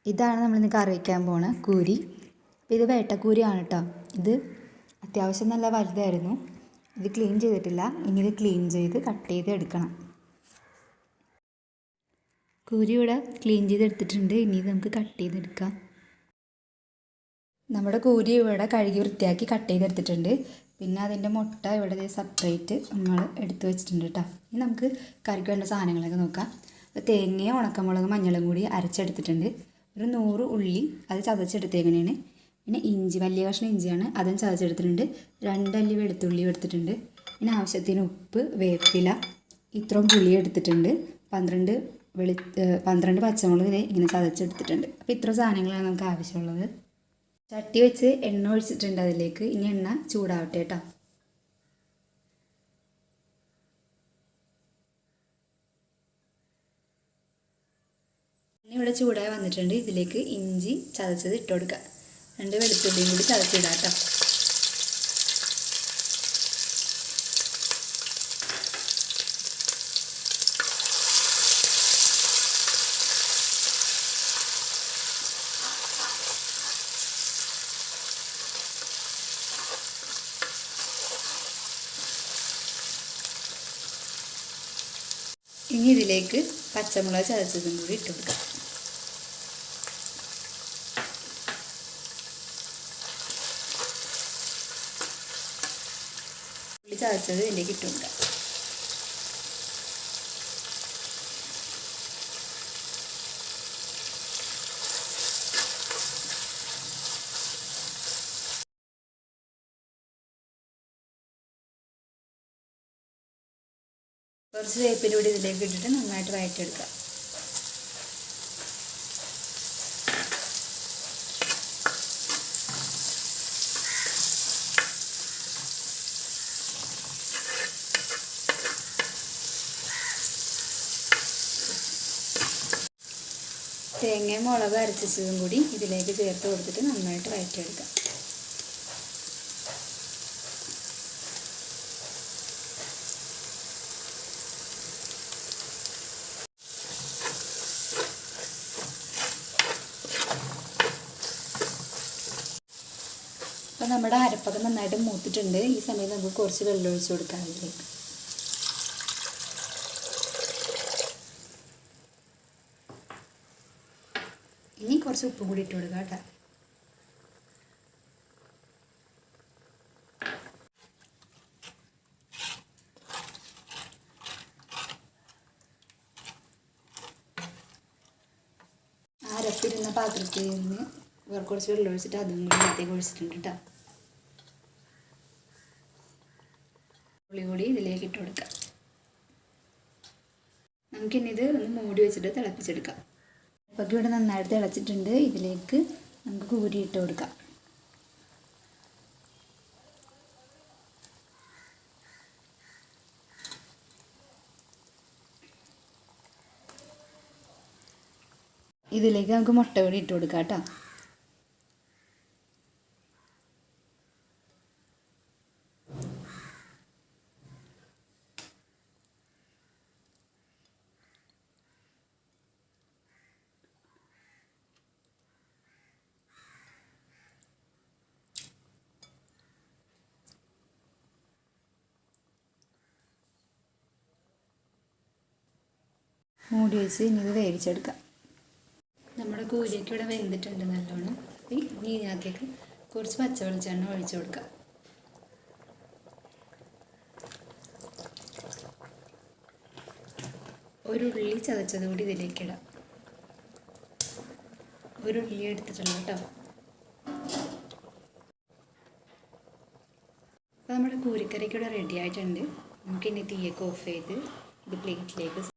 ഇതാണ് നമ്മളിന്ന് കറി വയ്ക്കാൻ പോണ കൂരി. അപ്പോൾ ഇത് വേട്ടക്കൂരിയാണ് കേട്ടോ. ഇത് അത്യാവശ്യം നല്ല വലുതായിരുന്നു. ഇത് ക്ലീൻ ചെയ്തിട്ടില്ല. ഇനി ഇത് ക്ലീൻ ചെയ്ത് കട്ട് ചെയ്ത് എടുക്കണം. കൂരി ഇവിടെ ക്ലീൻ ചെയ്തെടുത്തിട്ടുണ്ട്. ഇനി ഇത് നമുക്ക് കട്ട് ചെയ്തെടുക്കാം. നമ്മുടെ കൂരി ഇവിടെ കഴുകി വൃത്തിയാക്കി കട്ട് ചെയ്തെടുത്തിട്ടുണ്ട്. പിന്നെ അതിൻ്റെ മുട്ട ഇവിടെ സെപ്പറേറ്റ് നമ്മൾ എടുത്ത് വെച്ചിട്ടുണ്ട് കേട്ടോ. ഇനി നമുക്ക് കറിക്ക് വേണ്ട സാധനങ്ങളൊക്കെ നോക്കാം. അപ്പോൾ തേങ്ങയും ഉണക്കമുളകും മഞ്ഞളും കൂടി അരച്ചെടുത്തിട്ടുണ്ട്. ഒരു 100 ഉള്ളി അത് ചതച്ചെടുത്തേക്കണേണ്. പിന്നെ ഇഞ്ചി, വലിയ കഷ്ണം ഇഞ്ചിയാണ്, അതും ചതച്ചെടുത്തിട്ടുണ്ട്. 2 അല്ലി വെളുത്തുള്ളി എടുത്തിട്ടുണ്ട്. പിന്നെ ആവശ്യത്തിന് ഉപ്പ്, വേപ്പില, ഇത്രയും പുളി എടുത്തിട്ടുണ്ട്. 12 പച്ചമുളക് ഇങ്ങനെ ചതച്ചെടുത്തിട്ടുണ്ട്. അപ്പോൾ ഇത്ര സാധനങ്ങളാണ് നമുക്ക് ആവശ്യമുള്ളത്. ചട്ടി വെച്ച് എണ്ണ ഒഴിച്ചിട്ടുണ്ട് അതിലേക്ക്. ഇനി എണ്ണ ചൂടാവട്ടെ കേട്ടോ. ഇവിടെ ചൂടായി വന്നിട്ടുണ്ട്. ഇതിലേക്ക് ഇഞ്ചി ചതച്ചത് ഇട്ട് കൊടുക്കുക. 2 വെളുത്തുള്ളിയും കൂടി ചതച്ചിടാം കേട്ടോ. ഇനി ഇതിലേക്ക് പച്ചമുളക് ചതച്ചതും കൂടി ഇട്ട് കൊടുക്കാം. ഉള്ളി ചതച്ചത് ഇതിലേക്ക് ഇട്ട് കൊടുക്കാം. കുറച്ച് വേപ്പിൻ്റെ കൂടി ഇതിലേക്ക് ഇട്ടിട്ട് നന്നായിട്ട് വഴറ്റിയെടുക്കുക. തേങ്ങയും മുളക് അരച്ചതും കൂടി ഇതിലേക്ക് ചേർത്ത് കൊടുത്തിട്ട് നന്നായിട്ട് വഴറ്റിയെടുക്കുക. അപ്പോൾ നമ്മുടെ അരപ്പൊക്കെ നന്നായിട്ട് മൂത്തിട്ടുണ്ട്. ഈ സമയത്ത് നമുക്ക് കുറച്ച് വെള്ളം ഒഴിച്ച് കൊടുക്കാം അതിലേക്ക്. ഇനി കുറച്ച് ഉപ്പും കൂടി ഇട്ട് കൊടുക്കാം കേട്ടോ. അരപ്പിരുന്ന പാത്രത്തിൽ നിന്ന് കുറച്ച് വെള്ളം ഒഴിച്ചിട്ട് അതും കൂടി ഇതിലേക്ക് ഒഴിച്ചിട്ടുണ്ട് കേട്ടോ. പുളി കൂടി ഇതിലേക്ക് ഇട്ട് കൊടുക്കാം. നമുക്കിനി ഇത് ഒന്ന് മൂടി വെച്ചിട്ട് തിളപ്പിച്ചെടുക്കാം. അപ്പോൾ ഇവിടെ നന്നായിട്ട് തിളച്ചിട്ടുണ്ട്. ഇതിലേക്ക് നമുക്ക് കൂരി ഇട്ട് കൊടുക്കാം. ഇതിലേക്ക് നമുക്ക് മുട്ട കൂടി ഇട്ട് കൊടുക്കാം കേട്ടോ. മൂടി വെച്ച് ഇനി ഇത് വേവിച്ചെടുക്കാം. നമ്മുടെ കൂരിയൊക്കെ ഇവിടെ വെന്തിട്ടുണ്ട് നല്ലോണം. ഇനി ഇതിനകത്തേക്ക് കുറച്ച് പച്ച വെളിച്ചെണ്ണ ഒഴിച്ചു കൊടുക്കാം. ഒരു ഉള്ളി ചതച്ചത് കൂടി ഇതിലേക്ക് ഇടാം. ഒരു ഉള്ളി എടുത്തിട്ടുണ്ട് കേട്ടോ. അപ്പോൾ നമ്മുടെ കൂരിക്കറിക്ക് ഇവിടെ റെഡി ആയിട്ടുണ്ട്. നമുക്കിനി തീയൊക്കെ ഓഫ് ചെയ്ത് ഇത് പ്ലേറ്റിലേക്ക്